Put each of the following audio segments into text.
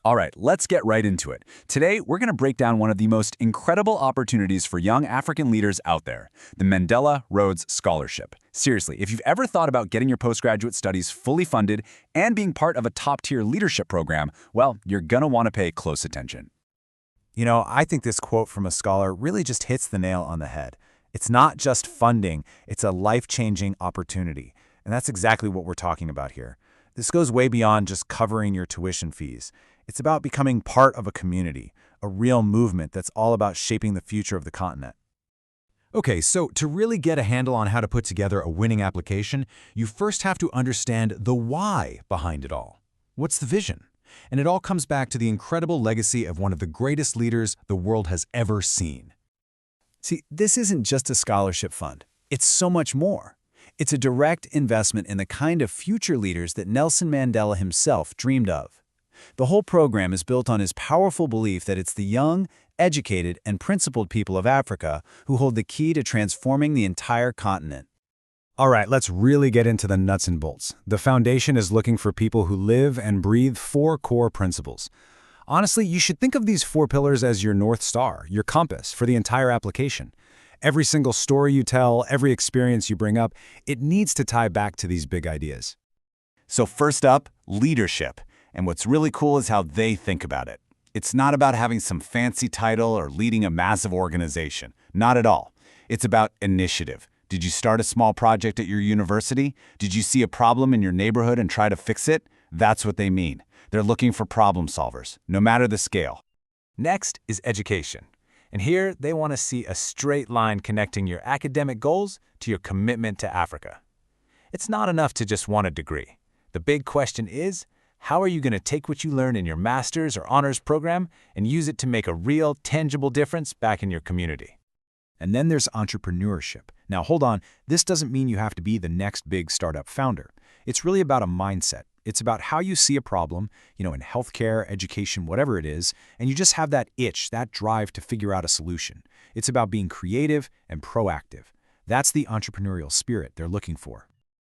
All right, let's get right into it. Today, we're going to break down one of the most incredible opportunities for young African leaders out there, the Mandela Rhodes Scholarship. Seriously, if you've ever thought about getting your postgraduate studies fully funded and being part of a top-tier leadership program, well, you're going to want to pay close attention. You know, I think this quote from a scholar really just hits the nail on the head. It's not just funding, it's a life-changing opportunity. And that's exactly what we're talking about here. This goes way beyond just covering your tuition fees. It's about becoming part of a community, a real movement that's all about shaping the future of the continent. Okay, so to really get a handle on how to put together a winning application, you first have to understand the why behind it all. What's the vision? And it all comes back to the incredible legacy of one of the greatest leaders the world has ever seen. See, this isn't just a scholarship fund. It's so much more. It's a direct investment in the kind of future leaders that Nelson Mandela himself dreamed of. The whole program is built on his powerful belief that it's the young, educated, and principled people of Africa who hold the key to transforming the entire continent. All right, let's really get into the nuts and bolts. The foundation is looking for people who live and breathe 4 core principles. Honestly, you should think of these 4 pillars as your North Star, your compass for the entire application. Every single story you tell, every experience you bring up, it needs to tie back to these big ideas. So first up, leadership. And what's really cool is how they think about it. It's not about having some fancy title or leading a massive organization. Not at all. It's about initiative. Did you start a small project at your university? Did you see a problem in your neighborhood and try to fix it? That's what they mean. They're looking for problem solvers, no matter the scale. Next is education. And here they want to see a straight line connecting your academic goals to your commitment to Africa. It's not enough to just want a degree. The big question is, how are you going to take what you learn in your master's or honors program and use it to make a real, tangible difference back in your community? And then there's entrepreneurship. Now, hold on, this doesn't mean you have to be the next big startup founder. It's really about a mindset. It's about how you see a problem, in healthcare, education, whatever it is, and you just have that itch, that drive to figure out a solution. It's about being creative and proactive. That's the entrepreneurial spirit they're looking for.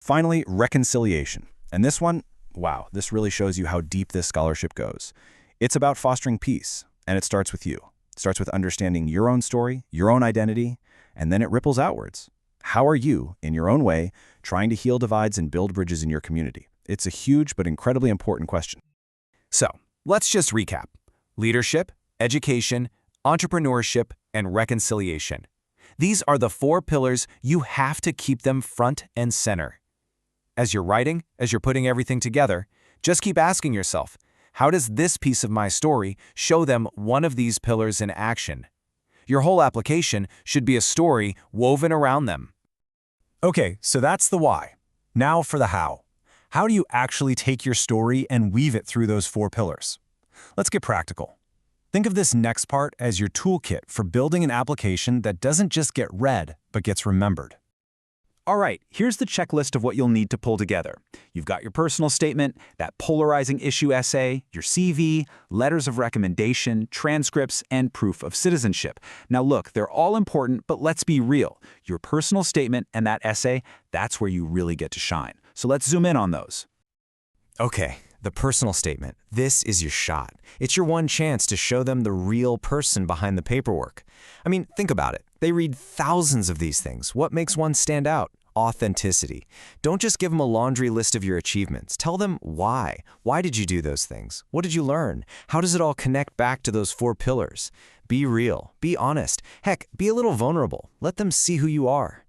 Finally, reconciliation. And this one, wow, this really shows you how deep this scholarship goes. It's about fostering peace, and it starts with you. It starts with understanding your own story, your own identity, and then it ripples outwards. How are you, in your own way, trying to heal divides and build bridges in your community? It's a huge but incredibly important question. So, let's just recap. Leadership, education, entrepreneurship, and reconciliation. These are the 4 pillars. You have to keep them front and center. As you're writing, as you're putting everything together, just keep asking yourself, how does this piece of my story show them one of these pillars in action? Your whole application should be a story woven around them. Okay, so that's the why. Now for the how. How do you actually take your story and weave it through those 4 pillars? Let's get practical. Think of this next part as your toolkit for building an application that doesn't just get read, but gets remembered. All right, here's the checklist of what you'll need to pull together. You've got your personal statement, that polarizing issue essay, your CV, letters of recommendation, transcripts, and proof of citizenship. Now look, they're all important, but let's be real. Your personal statement and that essay, that's where you really get to shine. So let's zoom in on those. Okay, the personal statement. This is your shot. It's your one chance to show them the real person behind the paperwork. I mean, think about it. They read thousands of these things. What makes one stand out? Authenticity. Don't just give them a laundry list of your achievements. Tell them why. Why did you do those things? What did you learn? How does it all connect back to those 4 pillars? Be real. Be honest. Heck, be a little vulnerable. Let them see who you are.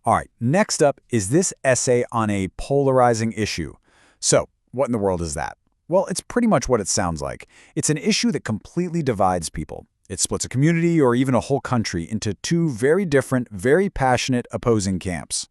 All right, next up is this essay on a polarizing issue. So, what in the world is that? Well, it's pretty much what it sounds like. It's an issue that completely divides people. It splits a community or even a whole country into 2 very different, very passionate, opposing camps.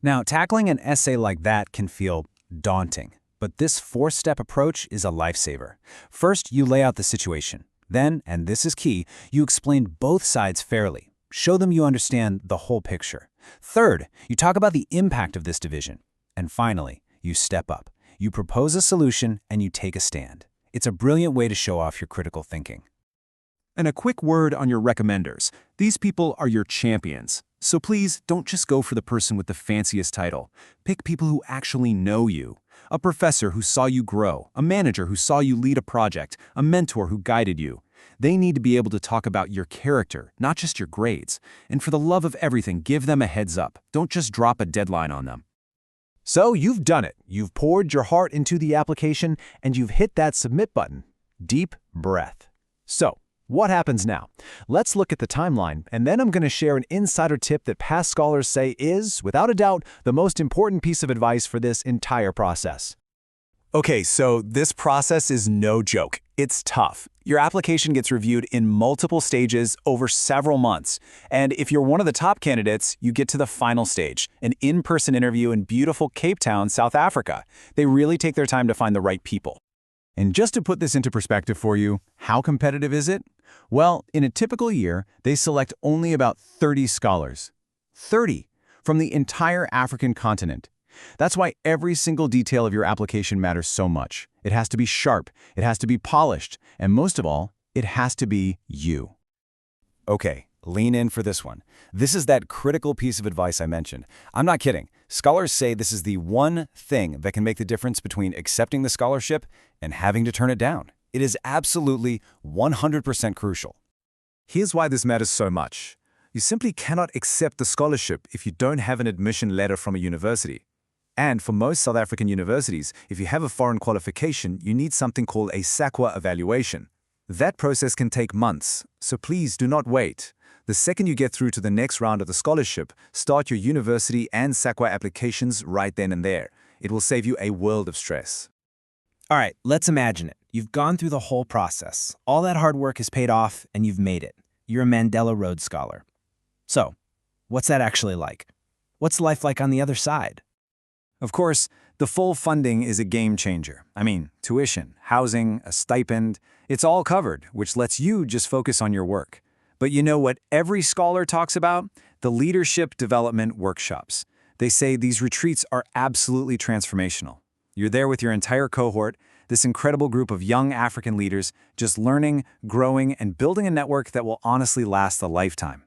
Now, tackling an essay like that can feel daunting, but this 4-step approach is a lifesaver. First, you lay out the situation. Then, and this is key, you explain both sides fairly. Show them you understand the whole picture. Third, you talk about the impact of this division. And finally, you step up. You propose a solution and you take a stand. It's a brilliant way to show off your critical thinking. And a quick word on your recommenders. These people are your champions. So please, don't just go for the person with the fanciest title. Pick people who actually know you. A professor who saw you grow, a manager who saw you lead a project, a mentor who guided you. They need to be able to talk about your character, not just your grades. And for the love of everything, give them a heads up. Don't just drop a deadline on them. So you've done it. You've poured your heart into the application, and you've hit that submit button. Deep breath. So, what happens now? Let's look at the timeline, and then I'm going to share an insider tip that past scholars say is, without a doubt, the most important piece of advice for this entire process. Okay, so this process is no joke. It's tough. Your application gets reviewed in multiple stages over several months. And if you're one of the top candidates, you get to the final stage, an in-person interview in beautiful Cape Town, South Africa. They really take their time to find the right people. And just to put this into perspective for you, how competitive is it? Well, in a typical year, they select only about 30 scholars. 30 from the entire African continent. That's why every single detail of your application matters so much. It has to be sharp, it has to be polished, and most of all, it has to be you. Okay, lean in for this one. This is that critical piece of advice I mentioned. I'm not kidding. Scholars say this is the one thing that can make the difference between accepting the scholarship and having to turn it down. It is absolutely 100% crucial. Here's why this matters so much. You simply cannot accept the scholarship if you don't have an admission letter from a university. And for most South African universities, if you have a foreign qualification, you need something called a SAQA evaluation. That process can take months, so please do not wait. The second you get through to the next round of the scholarship, start your university and SAQA applications right then and there. It will save you a world of stress. All right, let's imagine it. You've gone through the whole process. All that hard work has paid off, and you've made it. You're a Mandela Rhodes Scholar. So, what's that actually like? What's life like on the other side? Of course, the full funding is a game changer. I mean, tuition, housing, a stipend, it's all covered, which lets you just focus on your work. But you know what every scholar talks about? The leadership development workshops. They say these retreats are absolutely transformational. You're there with your entire cohort, this incredible group of young African leaders, just learning, growing, and building a network that will honestly last a lifetime.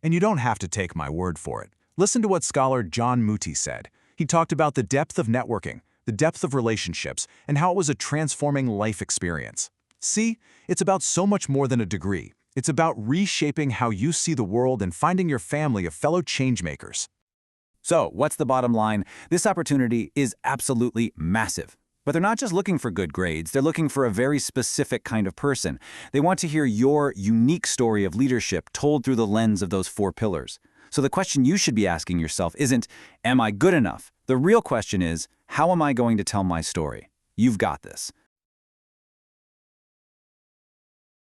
And you don't have to take my word for it. Listen to what scholar John Muti said. He talked about the depth of networking, the depth of relationships, and how it was a transforming life experience. See, it's about so much more than a degree. It's about reshaping how you see the world and finding your family of fellow changemakers. So, what's the bottom line? This opportunity is absolutely massive. But they're not just looking for good grades, they're looking for a very specific kind of person. They want to hear your unique story of leadership told through the lens of those 4 pillars. So the question you should be asking yourself isn't, am I good enough? The real question is, how am I going to tell my story? You've got this.